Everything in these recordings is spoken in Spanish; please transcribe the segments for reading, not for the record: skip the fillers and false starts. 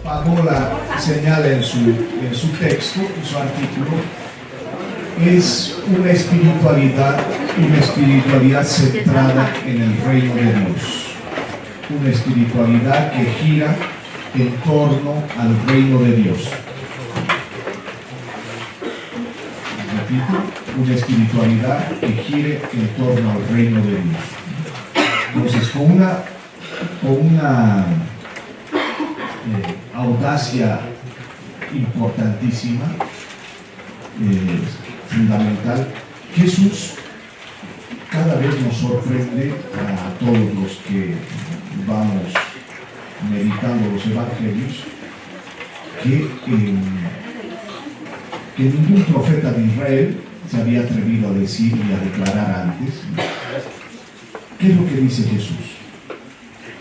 Pagola señala en su texto, en su artículo, es una espiritualidad centrada en el reino de Dios. Una espiritualidad que gira en torno al reino de Dios. Repito, una espiritualidad que gire en torno al reino de Dios. Entonces, con una audacia importantísima, fundamental, Jesús cada vez nos sorprende a todos los que vamos meditando los evangelios, que ningún profeta de Israel se había atrevido a decir y a declarar antes. ¿Qué es lo que dice Jesús?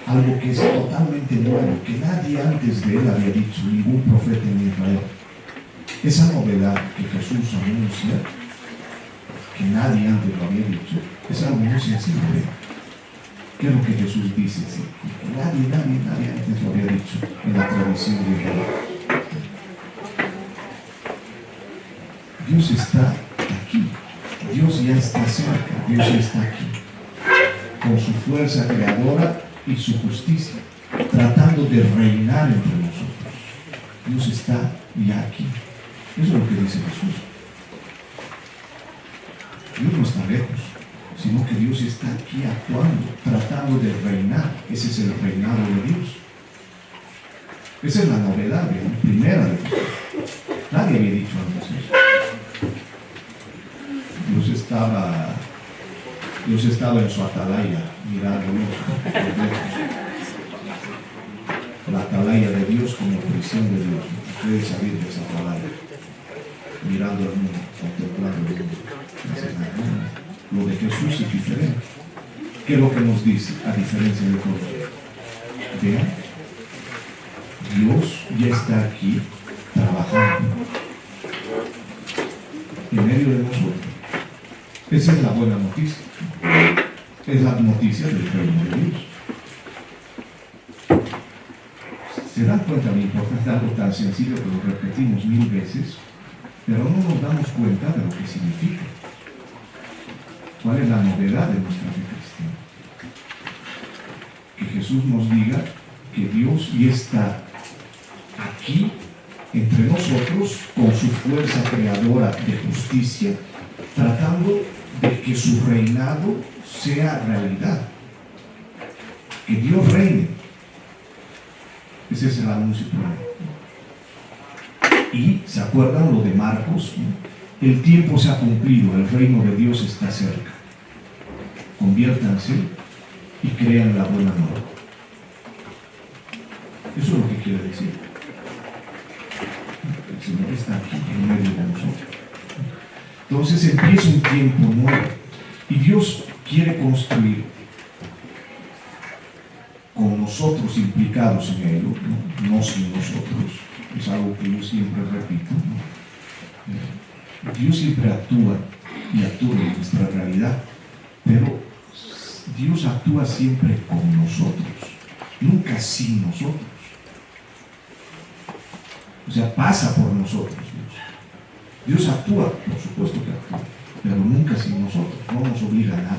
Algo que es totalmente nuevo, que nadie antes de él había dicho, ningún profeta en Israel. Esa novedad que Jesús anuncia, que nadie antes lo había dicho, es algo muy sencillo. ¿Qué es lo que Jesús dice? Sí, nadie antes lo había dicho en la tradición de Israel. Dios está aquí, Dios ya está cerca, Dios está aquí, con su fuerza creadora y su justicia, tratando de reinar entre nosotros. Dios está ya aquí. Eso es lo que dice Jesús. Dios no está lejos, sino que Dios está aquí actuando, tratando de reinar. Ese es el reinado de Dios. Esa es la novedad, primera de Jesús. Nadie había dicho antes eso. Dios estaba en su atalaya, mirándonos de lejos. La atalaya de Dios como prisión de Dios. Ustedes salir de esa atalaya, mirando al mundo, contemplando el mundo. Lo de Jesús es diferente. ¿Qué es lo que nos dice? A diferencia de todos. Vean, Dios ya está aquí trabajando en medio de nosotros. Esa es la buena noticia. Es la noticia del reino de Dios. Se dan cuenta de la importancia de algo tan sencillo que lo repetimos 1000 veces, pero no nos damos cuenta de lo que significa. ¿Cuál es la novedad de nuestra fe cristiana? Que Jesús nos diga que Dios ya está aquí entre nosotros con su fuerza creadora de justicia, tratando de que su reinado sea realidad. Que Dios reine. Ese es el anuncio primero. Y ¿se acuerdan lo de Marcos? El tiempo se ha cumplido, el reino de Dios está cerca. Conviértanse y crean la buena nueva. Eso es lo que quiere decir. El Señor está aquí en medio de nosotros. Entonces empieza un tiempo nuevo y Dios quiere construir con nosotros implicados en ello, no sin nosotros. Es algo que yo siempre repito, ¿no? Dios siempre actúa y actúa en nuestra realidad, pero Dios actúa siempre con nosotros, nunca sin nosotros. O sea, pasa por nosotros Dios. Dios actúa, por supuesto que actúa, pero nunca sin nosotros, no nos obliga a nada.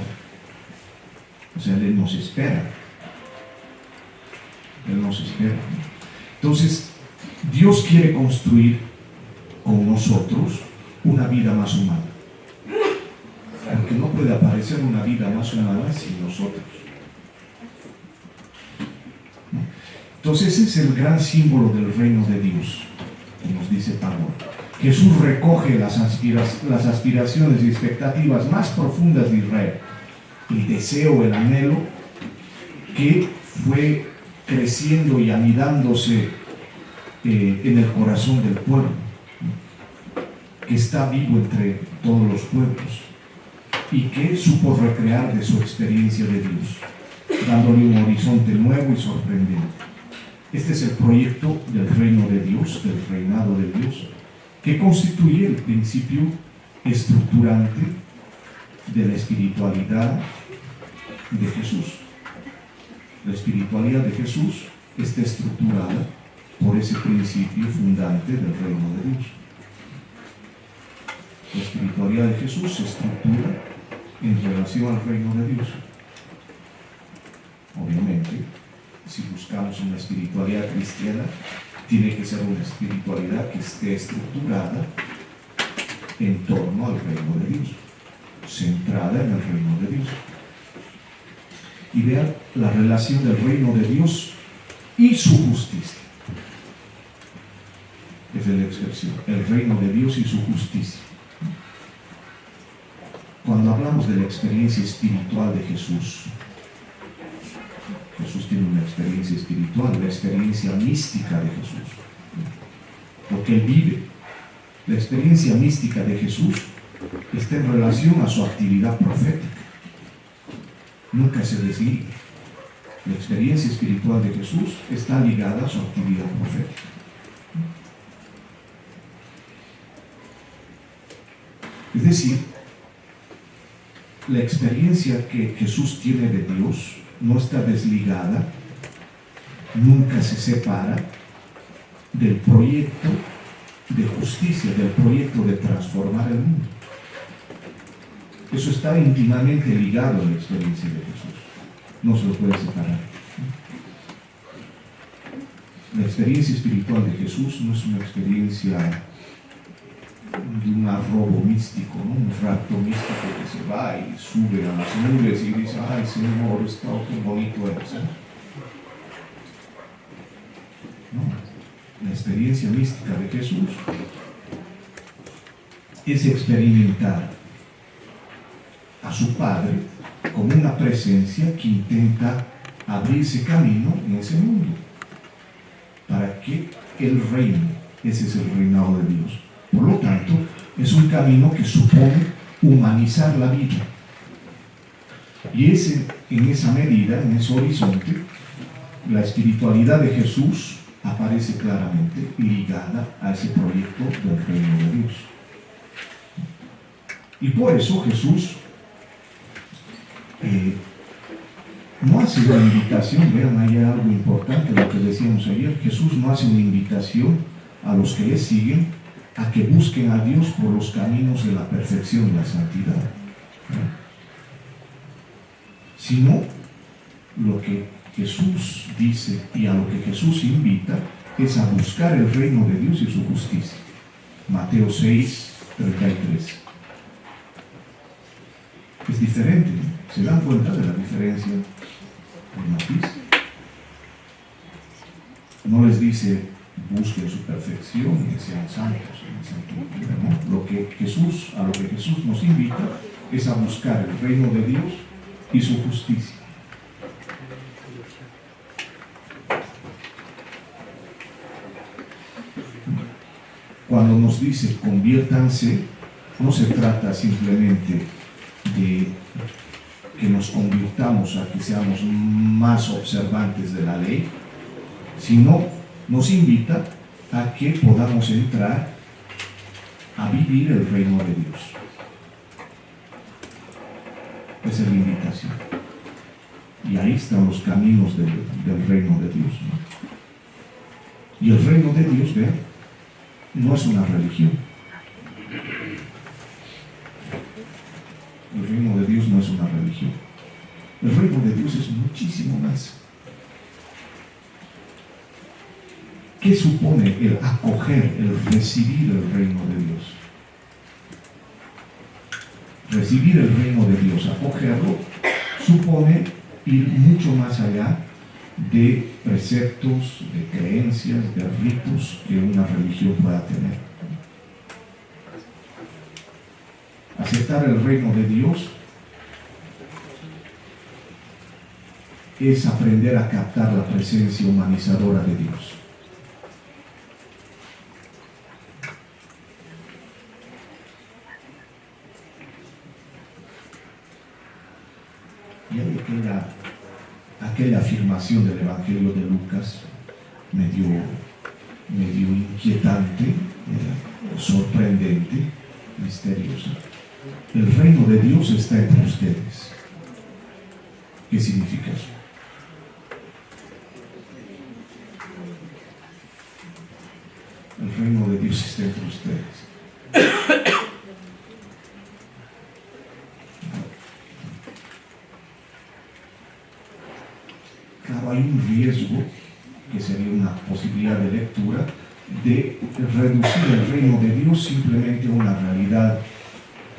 O sea, Él nos espera. Él nos espera. Entonces, Dios quiere construir con nosotros una vida más humana. Porque no puede aparecer una vida más humana sin nosotros. Entonces, ese es el gran símbolo del reino de Dios, que nos dice Pablo. Jesús recoge las aspiraciones y expectativas más profundas de Israel, el deseo, el anhelo que fue creciendo y anidándose en el corazón del pueblo, que está vivo entre todos los pueblos y que supo recrear de su experiencia de Dios, dándole un horizonte nuevo y sorprendente. Este es el proyecto del reino de Dios, del reinado de Dios, que constituye el principio estructurante de la espiritualidad de Jesús. La espiritualidad de Jesús está estructurada por por ese principio fundante del reino de Dios. La espiritualidad de Jesús se estructura en relación al reino de Dios. Obviamente, si buscamos una espiritualidad cristiana, tiene que ser una espiritualidad que esté estructurada en torno al reino de Dios, centrada en el reino de Dios. Y vean la relación del reino de Dios y su justicia. Esa es la expresión, el reino de Dios y su justicia. Cuando hablamos de la experiencia espiritual de Jesús, Jesús tiene una experiencia espiritual, la experiencia mística de Jesús, lo que Él vive. La experiencia mística de Jesús está en relación a su actividad profética. Nunca se desliga. La experiencia espiritual de Jesús está ligada a su actividad profética. Es decir, la experiencia que Jesús tiene de Dios no está desligada, nunca se separa del proyecto de justicia, del proyecto de transformar el mundo. Eso está íntimamente ligado a la experiencia de Jesús. No se lo puede separar. La experiencia espiritual de Jesús no es una experiencia de un arrobo místico, ¿no? Un rapto místico que se va y sube a las nubes y dice, ay Señor, está qué bonito es. No. La experiencia mística de Jesús es experimentar a su Padre como una presencia que intenta abrirse camino en ese mundo para que Él reine. Ese es el reinado de Dios. Por lo tanto, es un camino que supone humanizar la vida. Y en esa medida, en ese horizonte, la espiritualidad de Jesús aparece claramente ligada a ese proyecto del reino de Dios. Y por eso Jesús no hace una invitación, vean, hay algo importante lo que decíamos ayer, Jesús no hace una invitación a los que le siguen a que busquen a Dios por los caminos de la perfección y la santidad, ¿no? Sino lo que Jesús dice y a lo que Jesús invita es a buscar el reino de Dios y su justicia. Mateo 6, 33. Es diferente, ¿no? ¿Se dan cuenta de la diferencia? El matiz. No les dice busquen su perfección y sean santos en santidad, ¿no? A lo que Jesús nos invita es a buscar el reino de Dios y su justicia. Cuando nos dice conviértanse, no se trata simplemente de que nos convirtamos a que seamos más observantes de la ley, sino nos invita a que podamos entrar a vivir el reino de Dios. Esa es la invitación. Y ahí están los caminos del reino de Dios, ¿no? Y el reino de Dios, vean, no es una religión. El reino de Dios no es una religión. El reino de Dios es muchísimo más. ¿Qué supone el acoger, el recibir el reino de Dios? Recibir el reino de Dios, acogerlo, supone ir mucho más allá de preceptos, de creencias, de ritos que una religión pueda tener. Aceptar el reino de Dios es aprender a captar la presencia humanizadora de Dios. Y hay aquella afirmación del Evangelio de Lucas medio inquietante, sorprendente, misteriosa. El reino de Dios está entre ustedes. ¿Qué significa eso? el reino de Dios está entre ustedes. Claro, hay un riesgo, que sería una posibilidad de lectura, de reducir el reino de Dios simplemente a una realidad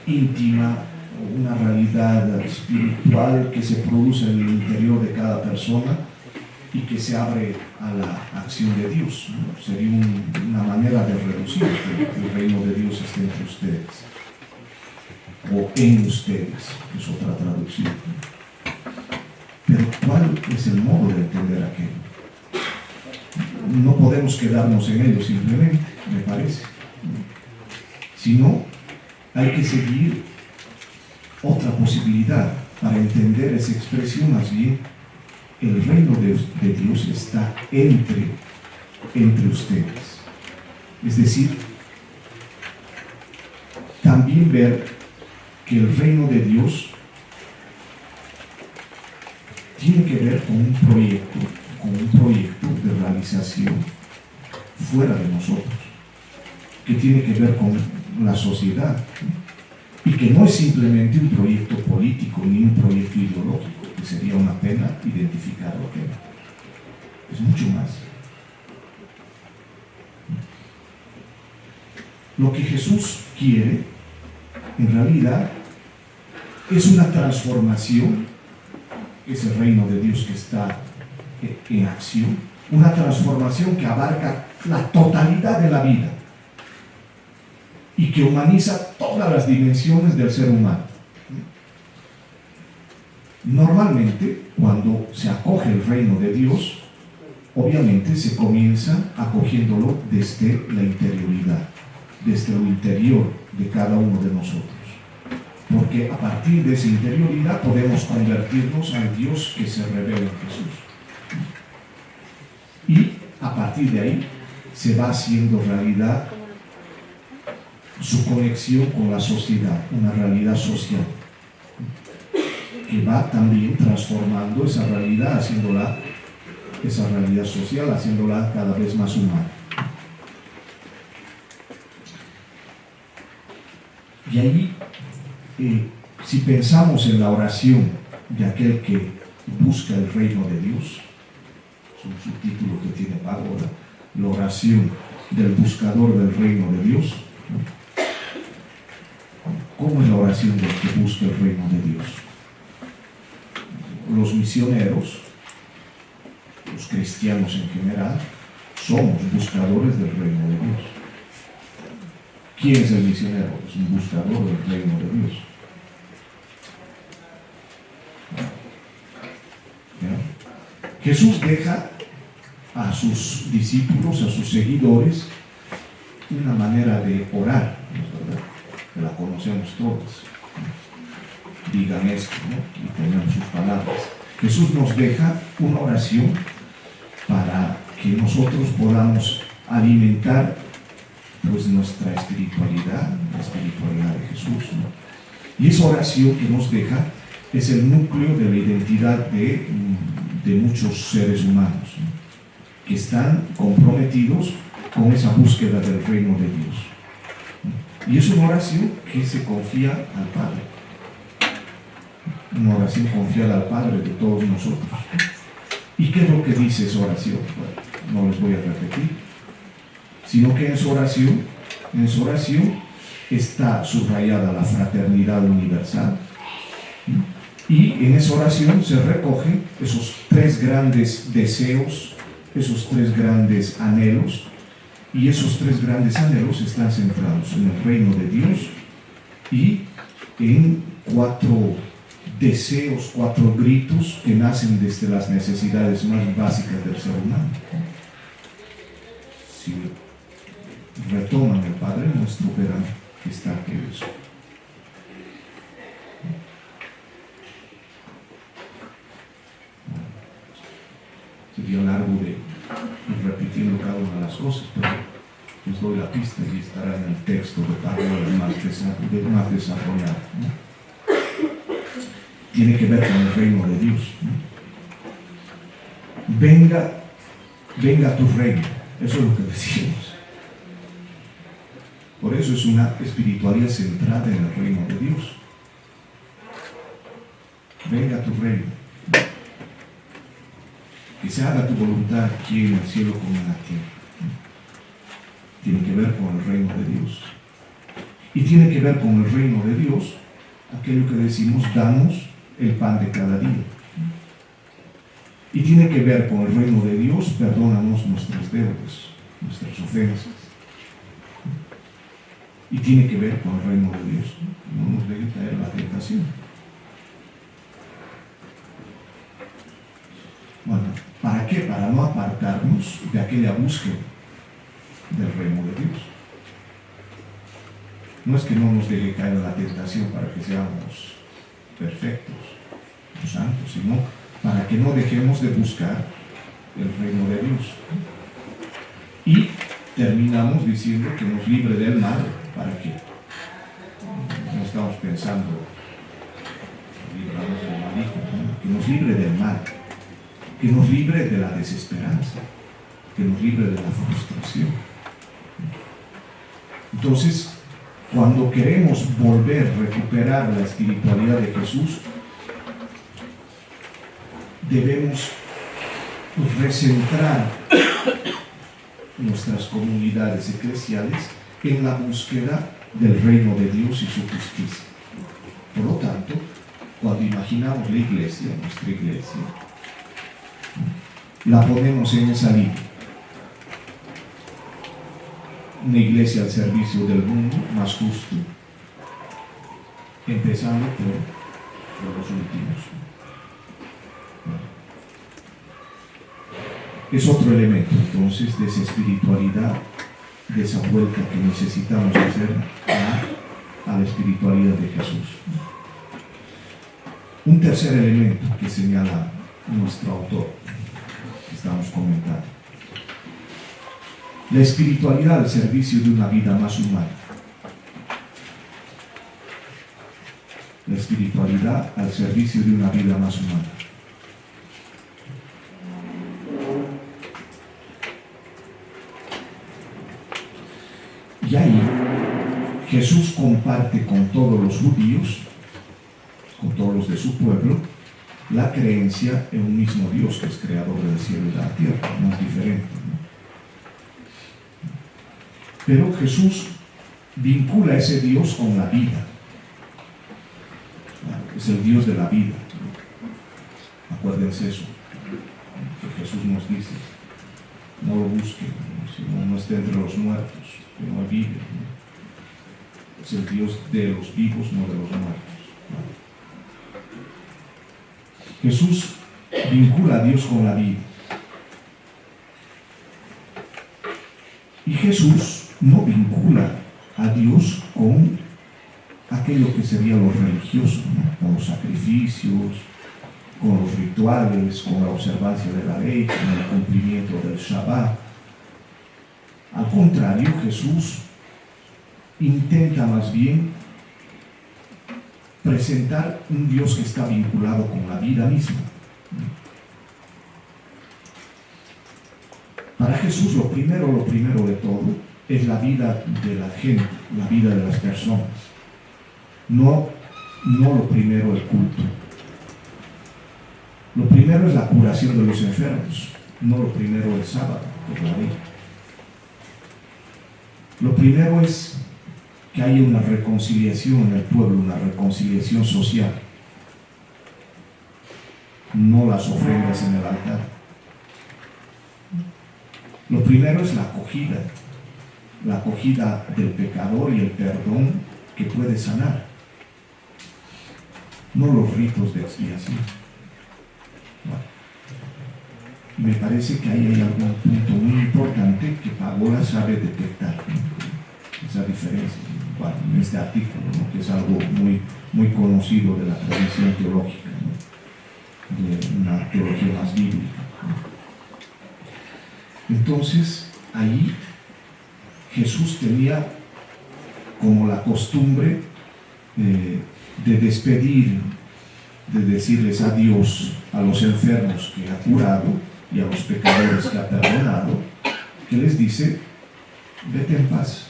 íntima, una realidad espiritual que se produce en el interior de cada persona y que se abre a la acción de Dios, ¿no? Sería una manera de reducir que el reino de Dios esté entre ustedes, o en ustedes, que es otra traducción. Pero ¿cuál es el modo de entender aquello? No podemos quedarnos en ello simplemente, me parece, sino hay que seguir otra posibilidad para entender esa expresión. Más bien, el reino de Dios está entre ustedes. Es decir, también ver que el reino de Dios tiene que ver con un proyecto de realización fuera de nosotros, que tiene que ver con la sociedad, y que no es simplemente un proyecto político ni un proyecto ideológico, que sería una pena identificarlo, que es mucho más. Lo que Jesús quiere, en realidad, es una transformación, es el reino de Dios que está en acción, una transformación que abarca la totalidad de la vida y que humaniza todas las dimensiones del ser humano. Normalmente, cuando se acoge el reino de Dios, obviamente se comienza acogiéndolo desde la interioridad, desde lo interior de cada uno de nosotros. Porque a partir de esa interioridad podemos convertirnos al Dios que se revela en Jesús. Y a partir de ahí se va haciendo realidad su conexión con la sociedad, una realidad social, que va también transformando esa realidad, esa realidad social, haciéndola cada vez más humana. Y ahí, si pensamos en la oración de aquel que busca el reino de Dios, es un subtítulo que tiene Pablo, la oración del buscador del reino de Dios. ¿Cómo es la oración del que busca el reino de Dios? Los misioneros, los cristianos en general, somos buscadores del reino de Dios. ¿Quién es el misionero? Es un buscador del reino de Dios. ¿Ya? Jesús deja a sus discípulos, a sus seguidores, una manera de orar, ¿verdad? Que la conocemos todos. Digan esto, ¿no? Y tengan sus palabras. Jesús nos deja una oración para que nosotros podamos alimentar, pues, nuestra espiritualidad, la espiritualidad de Jesús, ¿no? Y esa oración que nos deja es el núcleo de la identidad de muchos seres humanos, ¿no? Que están comprometidos con esa búsqueda del reino de Dios. Y es una oración que se confía al Padre. Una oración confiada al Padre de todos nosotros. ¿Y qué es lo que dice esa oración? Bueno, no les voy a repetir, sino que en su oración está subrayada la fraternidad universal. Y en esa oración se recogen esos tres grandes deseos, esos tres grandes anhelos, y esos tres grandes anhelos están centrados en el reino de Dios y en cuatro deseos, cuatro gritos que nacen desde las necesidades más básicas del ser humano. Si retoman el Padre Nuestro, verán que está aquello. Sería largo de ir repitiendo cada una de las cosas, pero les doy la pista y estará en el texto de Pablo más desarrollado, ¿no? Tiene que ver con el reino de Dios, ¿no? Venga tu reino, eso es lo que decimos. Por eso es una espiritualidad centrada en el reino de Dios. Venga tu reino. Que se haga tu voluntad aquí en el cielo como en la tierra. Tiene que ver con el reino de Dios. Y tiene que ver con el reino de Dios aquello que decimos, danos el pan de cada día. Y tiene que ver con el reino de Dios, perdónanos nuestras deudas, nuestras ofensas. Y tiene que ver con el reino de Dios, no nos deje caer la tentación. Bueno, ¿para qué? Para no apartarnos de aquella búsqueda del reino de Dios. No es que no nos deje caer la tentación para que seamos perfectos, santos, sino para que no dejemos de buscar el reino de Dios. Y terminamos diciendo que nos libre del mal. ¿Para qué? No estamos pensando librarnos del maligno, ¿no? Que nos libre del mal, que nos libre de la desesperanza, que nos libre de la frustración. Entonces, cuando queremos volver a recuperar la espiritualidad de Jesús, debemos recentrar nuestras comunidades eclesiales en la búsqueda del reino de Dios y su justicia. Por lo tanto, cuando imaginamos la iglesia, nuestra iglesia, la ponemos en esa línea. Una iglesia al servicio del mundo más justo, empezando por los últimos. Es otro elemento entonces de esa espiritualidad, de esa vuelta que necesitamos hacer a la espiritualidad de Jesús. Un tercer elemento que señala nuestro autor, que estamos comentando: la espiritualidad al servicio de una vida más humana. La espiritualidad al servicio de una vida más humana. Y ahí Jesús comparte con todos los judíos, con todos los de su pueblo, la creencia en un mismo Dios que es creador del cielo y de la tierra, no es diferente, ¿no? Pero Jesús vincula a ese Dios con la vida. Es el Dios de la vida. Acuérdense eso, que Jesús nos dice: no lo busquen, sino no esté entre los muertos, que no vive. Es el Dios de los vivos, no de los muertos. Jesús vincula a Dios con la vida. Y Jesús no vincula a Dios con aquello que sería lo religioso, ¿no? Con los sacrificios, con los rituales, con la observancia de la ley, con el cumplimiento del Shabbat. Al contrario, Jesús intenta más bien presentar un Dios que está vinculado con la vida misma. Para Jesús lo primero de todo es la vida de la gente, la vida de las personas. No lo primero el culto. Lo primero es la curación de los enfermos, no lo primero el sábado, por la ley. Lo primero es que haya una reconciliación en el pueblo, una reconciliación social. No las ofrendas en el altar. Lo primero es la acogida del pecador y el perdón que puede sanar. No los ritos de expiación. Bueno, y me parece que ahí hay algún punto muy importante que Pagola sabe detectar, ¿no? Esa diferencia, bueno, en este artículo, ¿no? Que es algo muy conocido de la tradición teológica, ¿no? De una teología más bíblica, ¿no? Entonces, ahí Jesús tenía como la costumbre de despedir, de decirles adiós a los enfermos que ha curado y a los pecadores que ha perdonado, que les dice: vete en paz.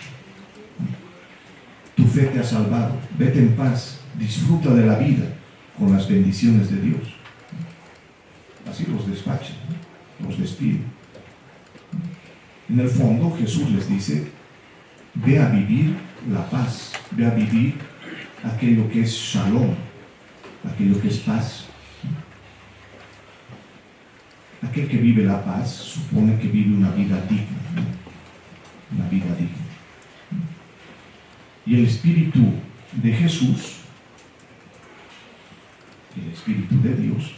fe te ha salvado, vete en paz, disfruta de la vida con las bendiciones de Dios. Así los despachan, los despiden. En el fondo Jesús les dice, ve a vivir la paz, ve a vivir aquello que es shalom, aquello que es paz. Aquel que vive la paz supone que vive una vida digna, una vida digna. Y el Espíritu de Jesús, el Espíritu de Dios,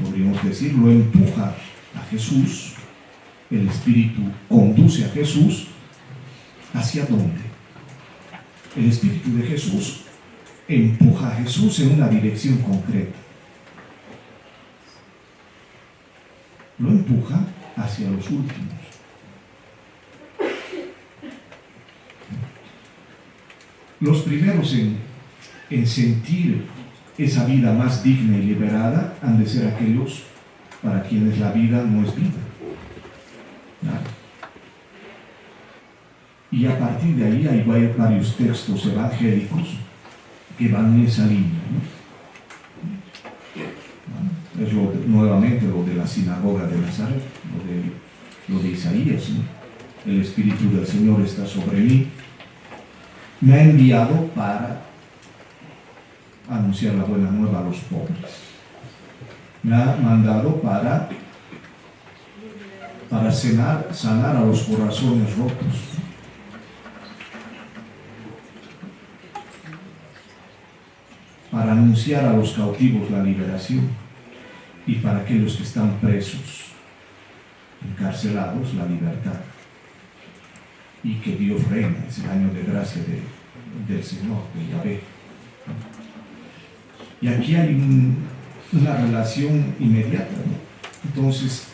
podríamos decir, lo empuja a Jesús. El Espíritu conduce a Jesús. ¿Hacia dónde? El Espíritu de Jesús empuja a Jesús en una dirección concreta. Lo empuja hacia los últimos. Los primeros en sentir esa vida más digna y liberada han de ser aquellos para quienes la vida no es vida. Nada. Y a partir de ahí hay varios textos evangélicos que van en esa línea, ¿no? Es nuevamente lo de la sinagoga de Nazaret, lo de Isaías, ¿no? El Espíritu del Señor está sobre mí, me ha enviado para anunciar la buena nueva a los pobres, me ha mandado para sanar a los corazones rotos, para anunciar a los cautivos la liberación y para aquellos que están presos, encarcelados, la libertad. Y que Dios reina, es el año de gracia del Señor, de Yahvé. Y aquí hay una relación inmediata, ¿no? Entonces,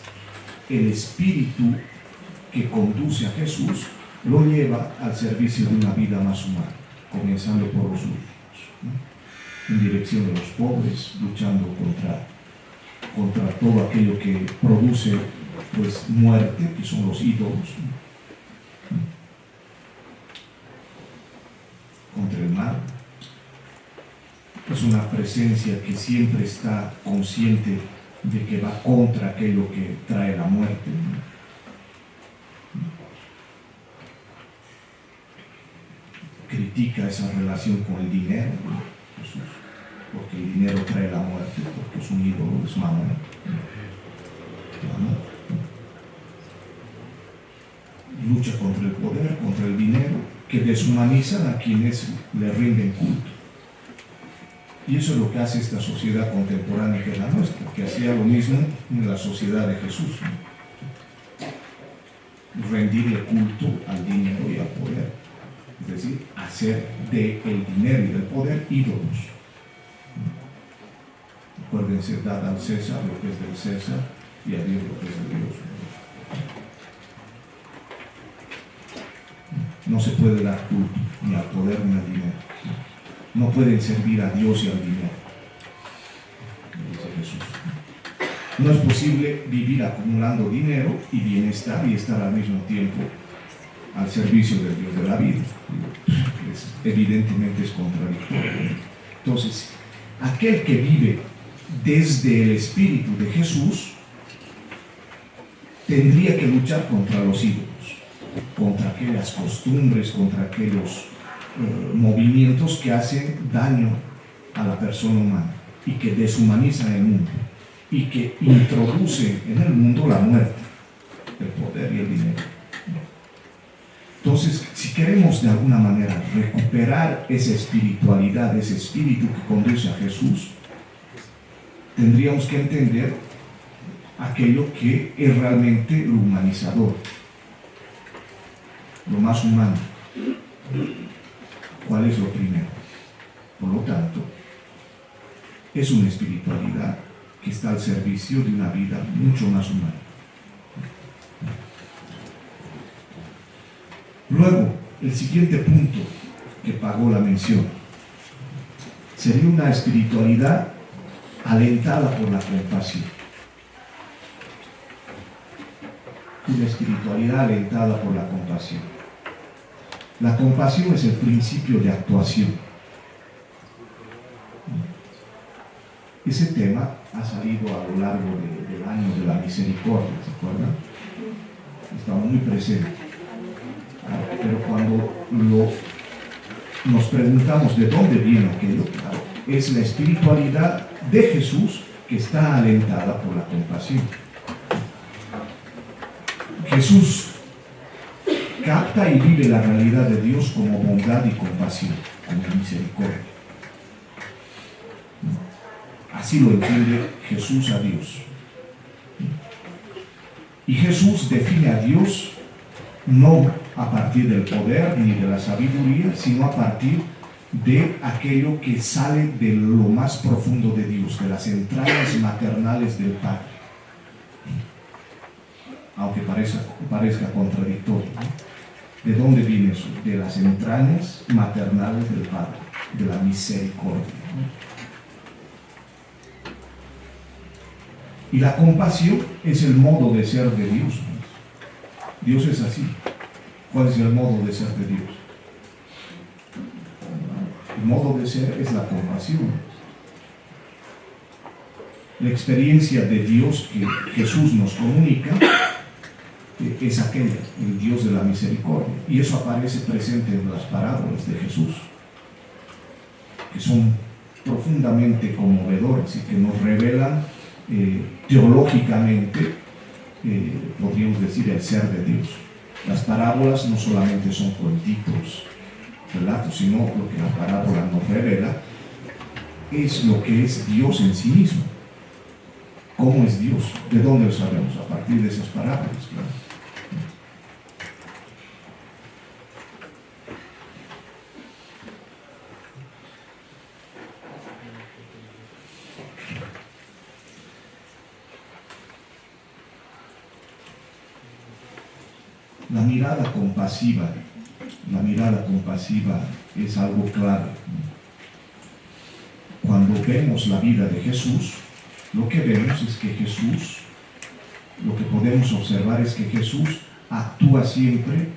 el Espíritu que conduce a Jesús lo lleva al servicio de una vida más humana, comenzando por los últimos, ¿no? En dirección de los pobres, luchando contra todo aquello que produce pues muerte, que son los ídolos, ¿no? Contra el mal. Es una presencia que siempre está consciente de que va contra aquello que trae la muerte, ¿no? Critica esa relación con el dinero, ¿no? Jesús, porque el dinero trae la muerte, porque es un ídolo, es mamón, ¿no? Lucha contra el poder, contra el dinero, que deshumanizan a quienes le rinden culto. Y eso es lo que hace esta sociedad contemporánea que es la nuestra, que hacía lo mismo en la sociedad de Jesús, ¿no? Rendirle culto al dinero y al poder, es decir, hacer del dinero y del poder ídolos. Acuérdense, dad al César lo que es del César y a Dios lo que es de Dios. No se puede dar culto ni al poder ni al dinero. No pueden servir a Dios y al dinero, dice Jesús. No es posible vivir acumulando dinero y bienestar y estar al mismo tiempo al servicio del Dios de la vida. Evidentemente es contradictorio. Entonces, aquel que vive desde el Espíritu de Jesús tendría que luchar contra los ídolos, contra aquellas costumbres, contra aquellos movimientos que hacen daño a la persona humana y que deshumanizan el mundo y que introducen en el mundo la muerte, el poder y el dinero. Entonces, si queremos de alguna manera recuperar esa espiritualidad, ese espíritu que conduce a Jesús, tendríamos que entender aquello que es realmente lo humanizador, lo más humano. ¿Cuál es lo primero? Por lo tanto, es una espiritualidad que está al servicio de una vida mucho más humana. Luego, el siguiente punto que pagó la mención sería una espiritualidad alentada por la compasión. Una espiritualidad alentada por la compasión. La compasión es el principio de actuación. Ese tema ha salido a lo largo del año de la misericordia, ¿se acuerdan? Está muy presente. Pero cuando nos preguntamos de dónde viene aquello, claro, es la espiritualidad de Jesús que está alentada por la compasión. Jesús capta y vive la realidad de Dios como bondad y compasión, como misericordia. Así lo entiende Jesús a Dios. Y Jesús define a Dios no a partir del poder ni de la sabiduría, sino a partir de aquello que sale de lo más profundo de Dios, de las entrañas maternales del Padre. Aunque parezca contradictorio, ¿no? ¿De dónde viene eso? De las entrañas maternales del Padre, de la misericordia, ¿no? Y la compasión es el modo de ser de Dios. Dios es así. ¿Cuál es el modo de ser de Dios? El modo de ser es la compasión. La experiencia de Dios que Jesús nos comunica es aquella, el Dios de la misericordia. Y eso aparece presente en las parábolas de Jesús, que son profundamente conmovedoras y que nos revelan teológicamente, podríamos decir, el ser de Dios. Las parábolas no solamente son cuentitos, relatos, sino lo que la parábola nos revela es lo que es Dios en sí mismo. ¿Cómo es Dios? ¿De dónde lo sabemos? A partir de esas parábolas, claro. La mirada compasiva es algo clave. Cuando vemos la vida de Jesús, lo que vemos es que Jesús, lo que podemos observar es que Jesús actúa siempre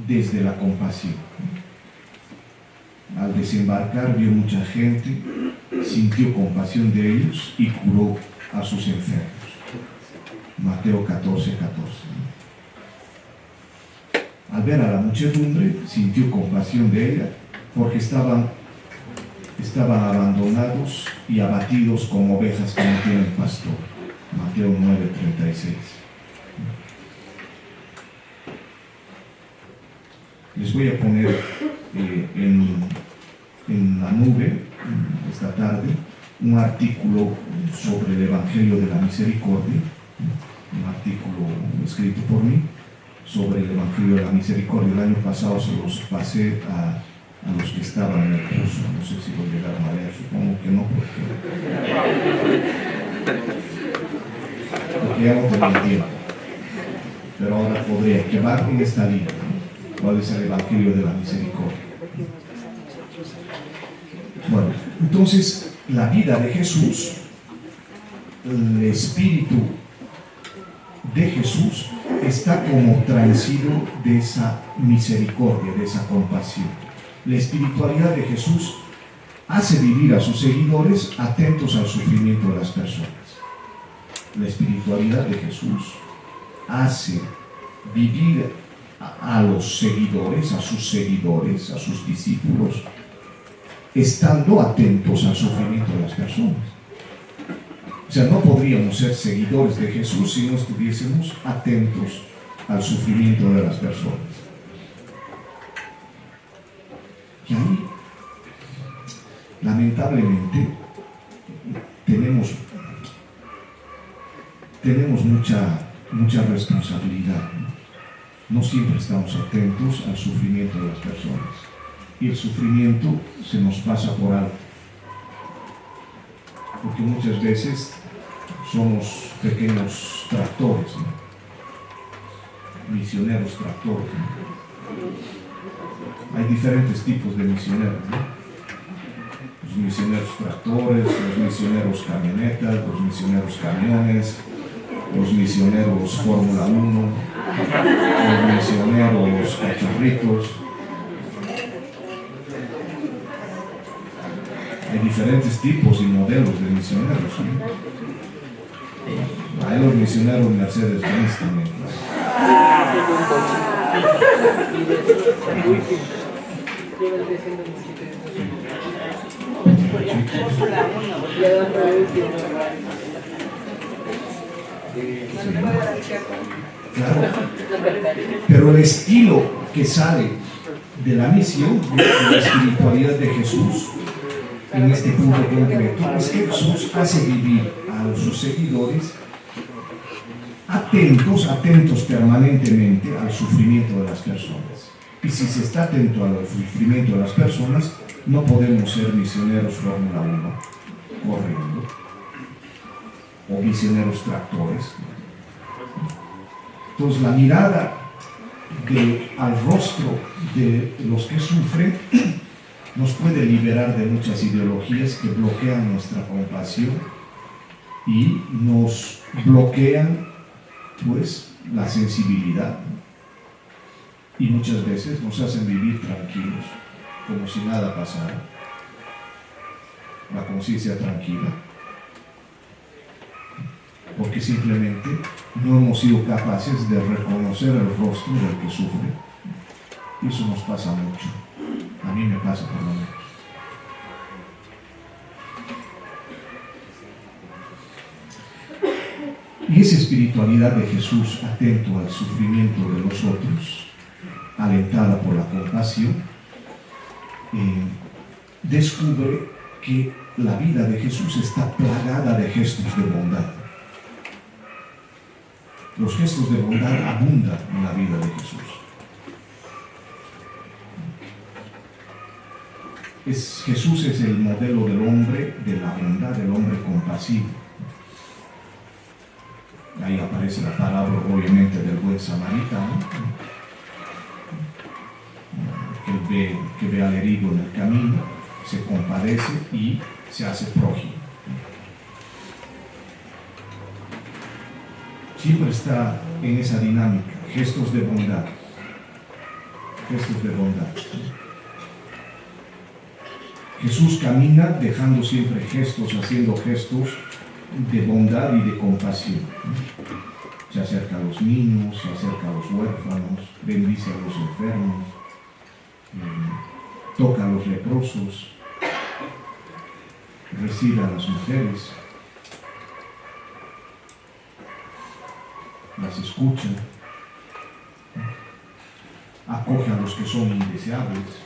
desde la compasión. Al desembarcar vio mucha gente, sintió compasión de ellos y curó a sus enfermos. Mateo 14:14. Al ver a la muchedumbre, sintió compasión de ella, porque estaban abandonados y abatidos como ovejas que no tienen pastor. Mateo 9:36. Les voy a poner en la nube esta tarde un artículo sobre el Evangelio de la Misericordia, un artículo escrito por mí sobre el Evangelio de la Misericordia. El año pasado se los pasé a los que estaban en el curso. No sé si lo llegaron a leer, supongo que no, porque ya no tenía tiempo. Pero ahora podría quemar en esta línea, ¿no? ¿Cuál es el Evangelio de la Misericordia? Bueno, entonces la vida de Jesús, el espíritu de Jesús está como transido de esa misericordia, de esa compasión. La espiritualidad de Jesús hace vivir a sus seguidores atentos al sufrimiento de las personas. La espiritualidad de Jesús hace vivir a los seguidores, a sus discípulos, estando atentos al sufrimiento de las personas. O sea, no podríamos ser seguidores de Jesús si no estuviésemos atentos al sufrimiento de las personas. Y ahí, lamentablemente, tenemos mucha responsabilidad. No siempre estamos atentos al sufrimiento de las personas. Y el sufrimiento se nos pasa por alto. Porque muchas veces somos pequeños tractores, ¿no? Misioneros tractores, ¿no? Hay diferentes tipos de misioneros, ¿no? Los misioneros tractores, los misioneros camionetas, los misioneros camiones, los misioneros Fórmula 1, los misioneros cacharritos, diferentes tipos y modelos de misioneros, ¿no? Hay los misioneros Mercedes-Benz también, claro. Claro. Pero el estilo que sale de la misión, de la espiritualidad de Jesús, en este punto concreto, es que Jesús hace vivir a sus seguidores atentos permanentemente al sufrimiento de las personas. Y si se está atento al sufrimiento de las personas, no podemos ser misioneros Fórmula 1 corriendo, o misioneros tractores. Entonces la mirada al rostro de los que sufren nos puede liberar de muchas ideologías que bloquean nuestra compasión y nos bloquean pues la sensibilidad, y muchas veces nos hacen vivir tranquilos como si nada pasara, la conciencia tranquila, porque simplemente no hemos sido capaces de reconocer el rostro del que sufre. Y eso nos pasa mucho. A mí me pasa por lo menos. Y esa espiritualidad de Jesús, atento al sufrimiento de los otros, alentada por la compasión, descubre que la vida de Jesús está plagada de gestos de bondad. Los gestos de bondad abundan en la vida de Jesús. Jesús es el modelo del hombre de la bondad, del hombre compasivo. Ahí aparece la palabra, obviamente, del buen samaritano, que ve al herido en el camino, se compadece y se hace prójimo. Siempre está en esa dinámica, gestos de bondad, gestos de bondad. Jesús camina dejando siempre gestos, haciendo gestos de bondad y de compasión. Se acerca a los niños, se acerca a los huérfanos, bendice a los enfermos, toca a los leprosos, recibe a las mujeres, las escucha, acoge a los que son indeseables,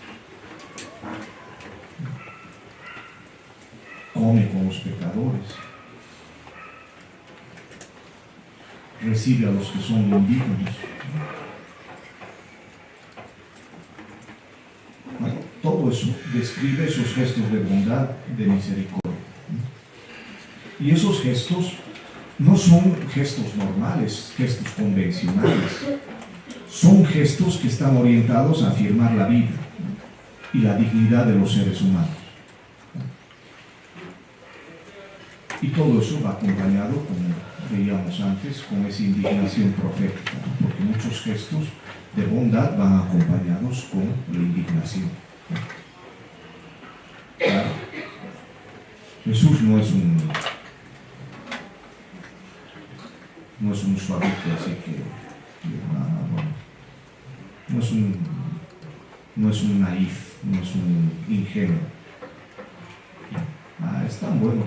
come con los pecadores, recibe a los que son indignos. Bueno, todo eso describe esos gestos de bondad, de misericordia. Y esos gestos no son gestos normales, gestos convencionales. Son gestos que están orientados a afirmar la vida y la dignidad de los seres humanos. Y todo eso va acompañado, como veíamos antes, con esa indignación profética, porque muchos gestos de bondad van acompañados con la indignación. Claro, Jesús no es un suavito, así que no es un naif, no es un ingenuo. Es tan bueno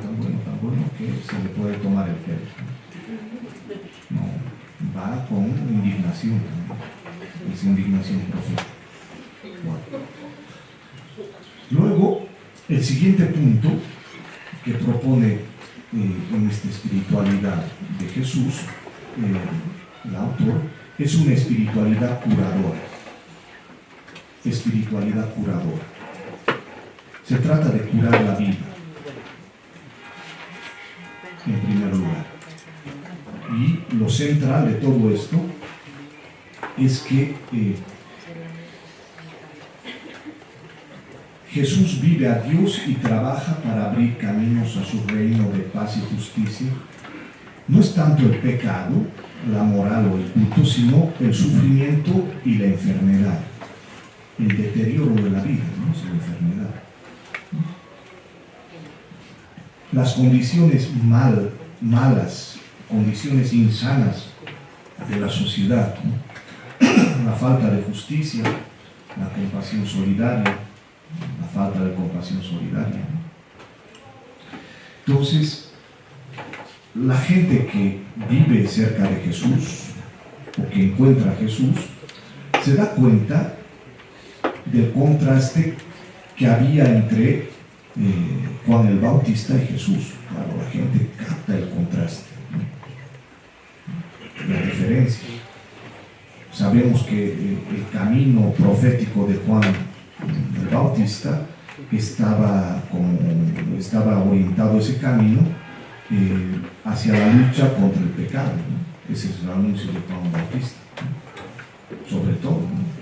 que se le puede tomar el pelo. No, va con indignación también, es indignación profética. Bueno. Luego, el siguiente punto que propone en esta espiritualidad de Jesús, el autor, es una espiritualidad curadora. Espiritualidad curadora. Se trata de curar la vida, en primer lugar. Y lo central de todo esto es que Jesús vive a Dios y trabaja para abrir caminos a su reino de paz y justicia. No es tanto el pecado, la moral o el culto, sino el sufrimiento y la enfermedad. El deterioro de la vida, ¿no? Es la enfermedad. las condiciones malas, condiciones insanas de la sociedad, ¿no? La falta de justicia, la compasión solidaria, la falta de compasión solidaria, ¿no? Entonces, la gente que vive cerca de Jesús o que encuentra a Jesús se da cuenta del contraste que había entre Juan el Bautista y Jesús. Claro, la gente capta el contraste, ¿no? La diferencia. Sabemos que el camino profético de Juan el Bautista estaba orientado ese camino hacia la lucha contra el pecado, ¿no? Ese es el anuncio de Juan Bautista, ¿no? Sobre todo, ¿no?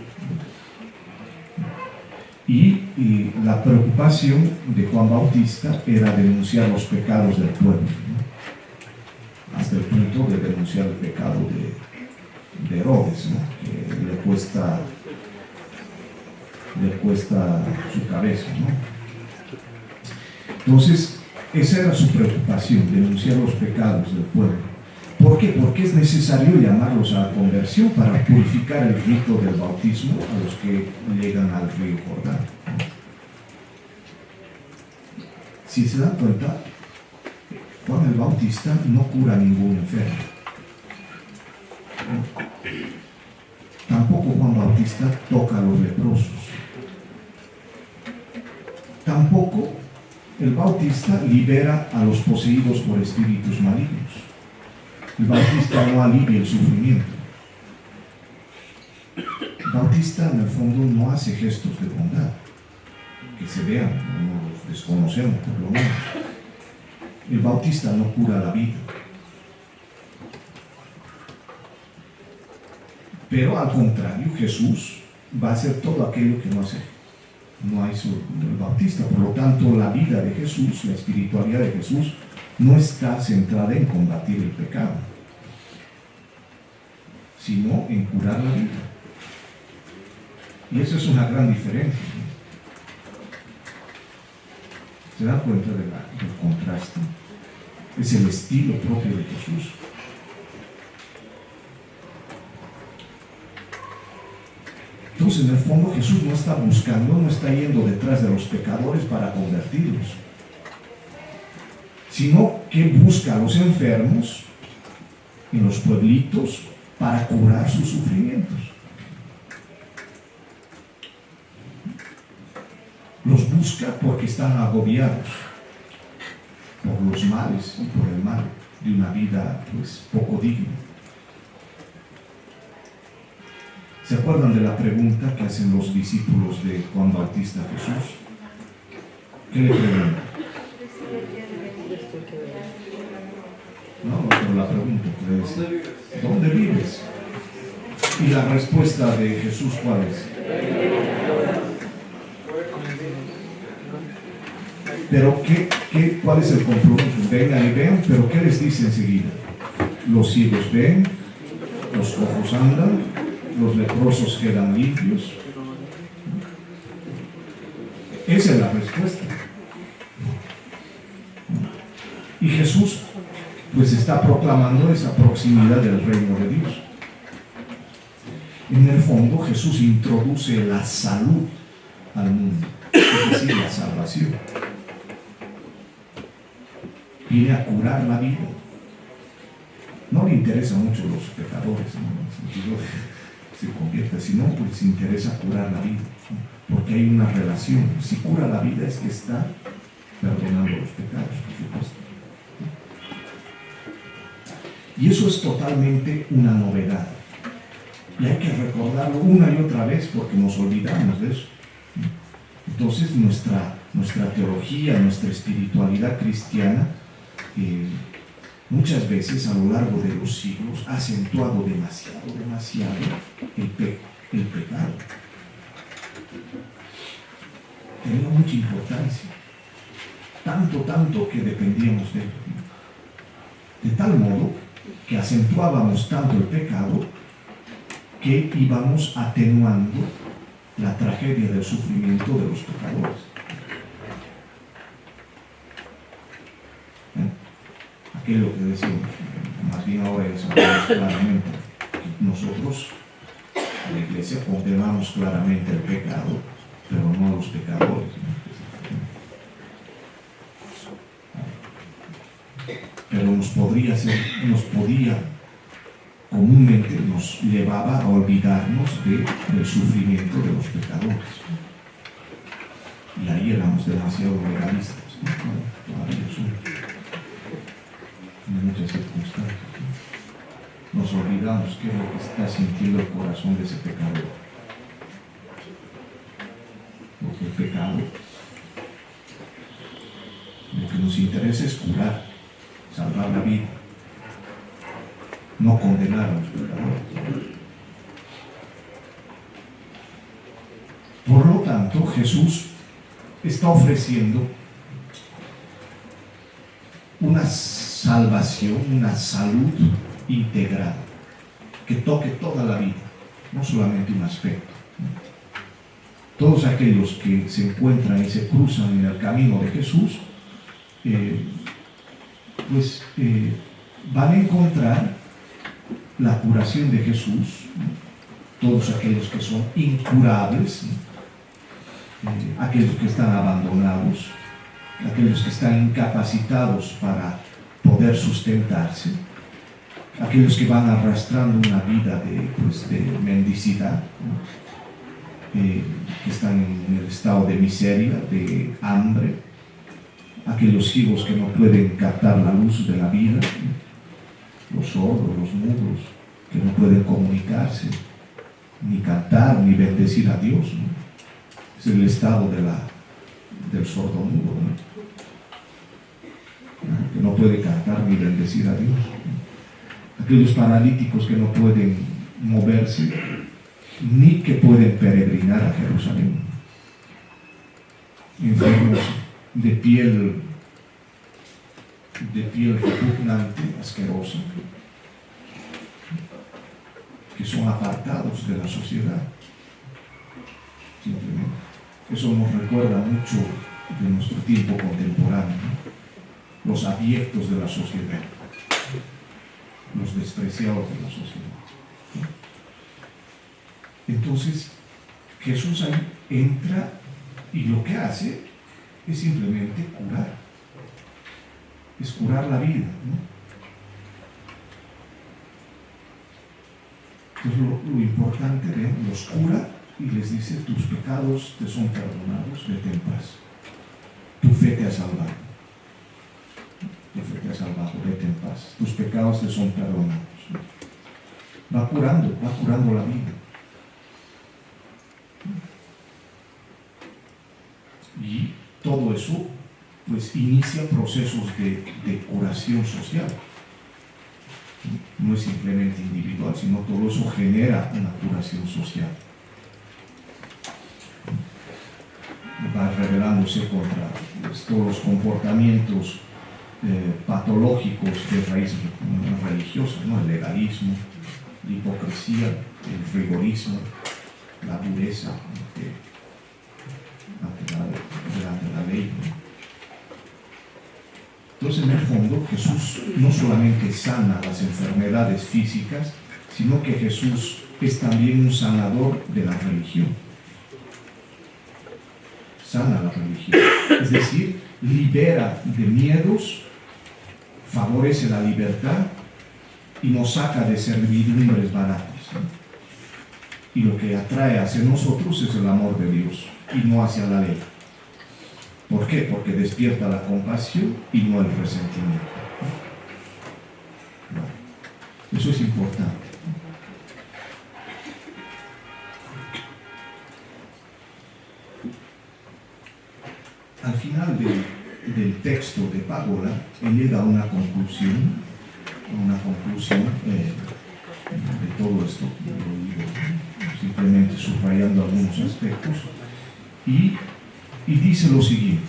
Y la preocupación de Juan Bautista era denunciar los pecados del pueblo, ¿no? Hasta el punto de denunciar el pecado de Herodes, ¿no? Que le cuesta su cabeza, ¿no? Entonces, esa era su preocupación, denunciar los pecados del pueblo. ¿Por qué? Porque es necesario llamarlos a la conversión para purificar el rito del bautismo a los que llegan al río Jordán. Si se dan cuenta, Juan el Bautista no cura a ningún enfermo. Tampoco Juan Bautista toca a los leprosos. Tampoco el Bautista libera a los poseídos por espíritus malignos. El Bautista no alivia el sufrimiento. El Bautista en el fondo no hace gestos de bondad que se vean, no los desconocemos por lo menos. El Bautista no cura la vida. Pero al contrario, Jesús va a hacer todo aquello que no hizo el Bautista. Por lo tanto, la vida de Jesús, la espiritualidad de Jesús, no está centrada en combatir el pecado, sino en curar la vida. Y eso es una gran diferencia, ¿no? ¿Se dan cuenta del contraste? Es el estilo propio de Jesús. Entonces, en el fondo, Jesús no está buscando, no está yendo detrás de los pecadores para convertirlos, sino que busca a los enfermos en los pueblitos para curar sus sufrimientos. Los busca porque están agobiados por los males y por el mal de una vida poco digna. ¿Se acuerdan de la pregunta que hacen los discípulos de Juan Bautista a Jesús? ¿Qué le preguntan? No, pero la pregunta es, ¿dónde vives? Y la respuesta de Jesús, ¿cuál es? Pero ¿cuál es el compromiso? Vengan y vean, pero ¿qué les dice enseguida? Los ciegos ven, los cojos andan, los leprosos quedan limpios. Esa es la respuesta. Y Jesús está proclamando esa proximidad del reino de Dios. En el fondo, Jesús introduce la salud al mundo, es decir, la salvación. Viene a curar la vida. No le interesan mucho los pecadores, ¿no? En el sentido de se convierta, sino pues interesa curar la vida, ¿no? Porque hay una relación. Si cura la vida es que está perdonando los pecados, por supuesto. Y eso es totalmente una novedad. Y hay que recordarlo una y otra vez porque nos olvidamos de eso. Entonces nuestra teología, nuestra espiritualidad cristiana, muchas veces a lo largo de los siglos ha acentuado demasiado el pecado. Tenía mucha importancia, tanto que dependíamos de él. De tal modo que acentuábamos tanto el pecado que íbamos atenuando la tragedia del sufrimiento de los pecadores. ¿Qué es lo que decimos? Más bien ahora ya sabemos claramente que nosotros, la Iglesia, condenamos claramente el pecado, pero no a los pecadores, ¿no? Pero comúnmente nos llevaba a olvidarnos del sufrimiento de los pecadores. Y ahí éramos demasiado legalistas, ¿no? Bueno, todavía somos, en muchas circunstancias, ¿no? Nos olvidamos qué es lo que está sintiendo el corazón de ese pecador. Porque el pecado, lo que nos interesa es curar, salvar la vida, no condenar a los pecadores. Por lo tanto, Jesús está ofreciendo una salvación, una salud integral, que toque toda la vida, no solamente un aspecto. Todos aquellos que se encuentran y se cruzan en el camino de Jesús, van a encontrar la curación de Jesús. Todos aquellos que son incurables, aquellos que están abandonados, aquellos que están incapacitados para poder sustentarse, aquellos que van arrastrando una vida de mendicidad, que están en el estado de miseria, de hambre, aquellos ciegos que no pueden captar la luz de la vida, los sordos, los mudos, que no pueden comunicarse, ni cantar, ni bendecir a Dios, ¿no? Es el estado del sordo mudo, ¿no? Que no puede cantar ni bendecir a Dios, ¿no? Aquellos paralíticos que no pueden moverse, ni que pueden peregrinar a Jerusalén, enfermos de piel repugnante, asquerosa, que son apartados de la sociedad. Simplemente. Eso nos recuerda mucho de nuestro tiempo contemporáneo, ¿no? Los abyectos de la sociedad, los despreciados de la sociedad, ¿no? Entonces, Jesús ahí entra y lo que hace es simplemente curar. Es curar la vida, ¿no? Entonces lo importante de los cura y les dice: tus pecados te son perdonados, vete en paz. Tu fe te ha salvado. Tu fe te ha salvado, vete en paz. Tus pecados te son perdonados, ¿no? Va curando la vida. Y todo eso pues inicia procesos de curación social. No es simplemente individual, sino todo eso genera una curación social. Va rebelándose contra todos los comportamientos patológicos de raíz religiosa, ¿no? El legalismo, la hipocresía, el rigorismo, la dureza delante de la ley, ¿no? Entonces, en el fondo, Jesús no solamente sana las enfermedades físicas, sino que Jesús es también un sanador de la religión. Sana la religión, es decir, libera de miedos, favorece la libertad y nos saca de servidumbres baratas, ¿no? Y lo que atrae hacia nosotros es el amor de Dios y no hacia la ley. ¿Por qué? Porque despierta la compasión y no el resentimiento. Bueno, eso es importante. Al final del texto de Págola, él llega a una conclusión de todo esto. Lo digo simplemente subrayando algunos aspectos. Y dice lo siguiente: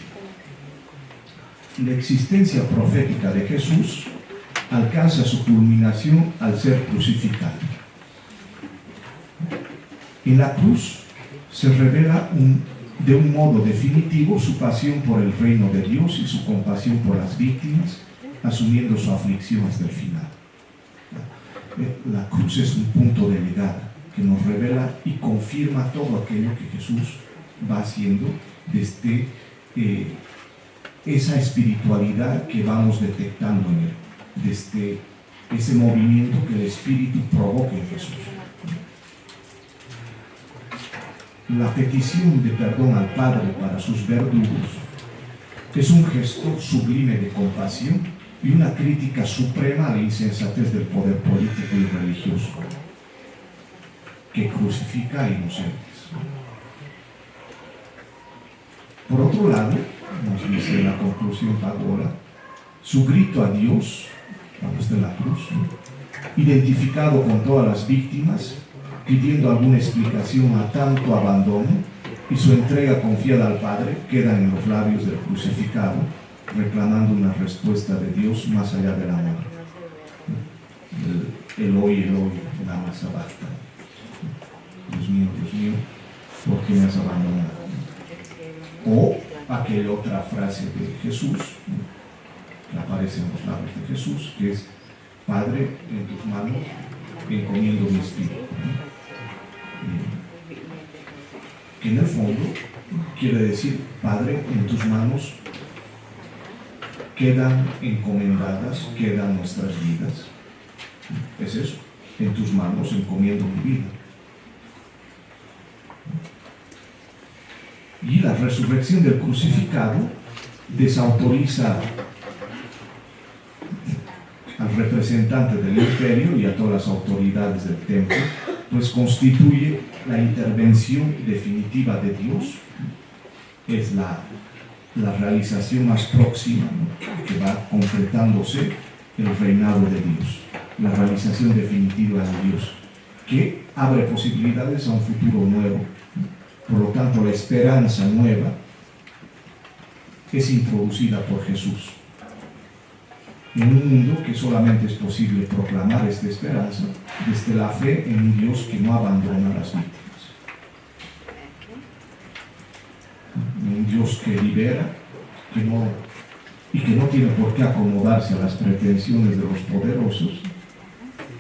la existencia profética de Jesús alcanza su culminación al ser crucificado. En la cruz se revela de un modo definitivo su pasión por el reino de Dios y su compasión por las víctimas, asumiendo su aflicción hasta el final. La cruz es un punto de llegada que nos revela y confirma todo aquello que Jesús va haciendo desde esa espiritualidad que vamos detectando en él, desde ese movimiento que el Espíritu provoca en Jesús. La petición de perdón al Padre para sus verdugos es un gesto sublime de compasión y una crítica suprema a la insensatez del poder político y religioso que crucifica a inocentes. Por otro lado, nos dice la conclusión Pagola, su grito a Dios, cuando está en la cruz, identificado con todas las víctimas, pidiendo alguna explicación a tanto abandono, y su entrega confiada al Padre quedan en los labios del crucificado, reclamando una respuesta de Dios más allá del amor. Eloi, Eloi, lama sabachthani. Dios mío, ¿por qué me has abandonado? O aquella otra frase de Jesús, que aparece en los labios de Jesús, que es: Padre, en tus manos encomiendo mi espíritu. Que en el fondo quiere decir: Padre, en tus manos quedan encomendadas, quedan nuestras vidas. Es eso, en tus manos encomiendo mi vida. Y la resurrección del crucificado desautoriza al representante del imperio y a todas las autoridades del templo, pues constituye la intervención definitiva de Dios, es la realización más próxima, ¿no?, que va concretándose el reinado de Dios, la realización definitiva de Dios, que abre posibilidades a un futuro nuevo. Por lo tanto, la esperanza nueva es introducida por Jesús en un mundo que solamente es posible proclamar esta esperanza desde la fe en un Dios que no abandona a las víctimas, un Dios que libera, y que no tiene por qué acomodarse a las pretensiones de los poderosos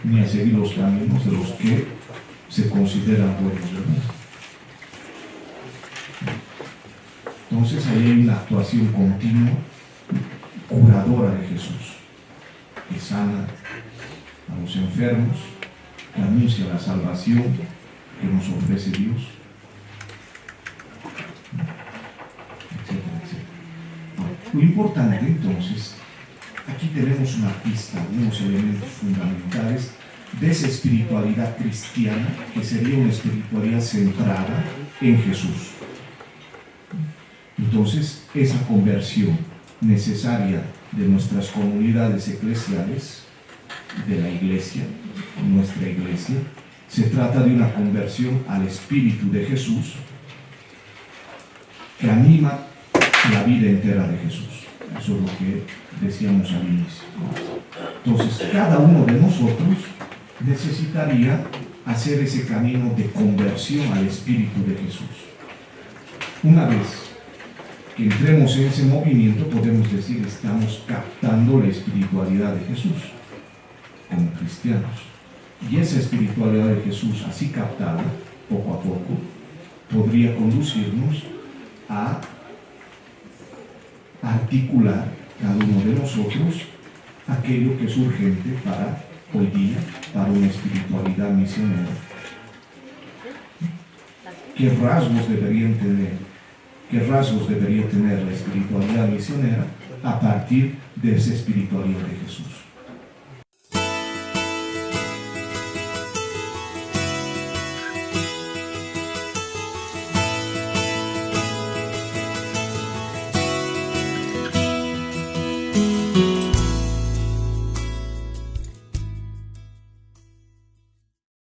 ni a seguir los caminos de los que se consideran buenos, ¿verdad? Entonces ahí hay una actuación continua, curadora de Jesús, que sana a los enfermos, que anuncia la salvación que nos ofrece Dios, etcétera, etcétera. Lo importante entonces, aquí tenemos una pista, unos elementos fundamentales de esa espiritualidad cristiana, que sería una espiritualidad centrada en Jesús. Entonces, esa conversión necesaria de nuestras comunidades eclesiales, de la iglesia, nuestra iglesia, se trata de una conversión al Espíritu de Jesús que anima la vida entera de Jesús. Eso es lo que decíamos al inicio. Entonces, cada uno de nosotros necesitaría hacer ese camino de conversión al Espíritu de Jesús. Una vez que entremos en ese movimiento, podemos decir que estamos captando la espiritualidad de Jesús como cristianos. Y esa espiritualidad de Jesús, así captada, poco a poco, podría conducirnos a articular cada uno de nosotros aquello que es urgente para hoy día, para una espiritualidad misionera. ¿Qué rasgos debería tener la espiritualidad misionera a partir de esa espiritualidad de Jesús?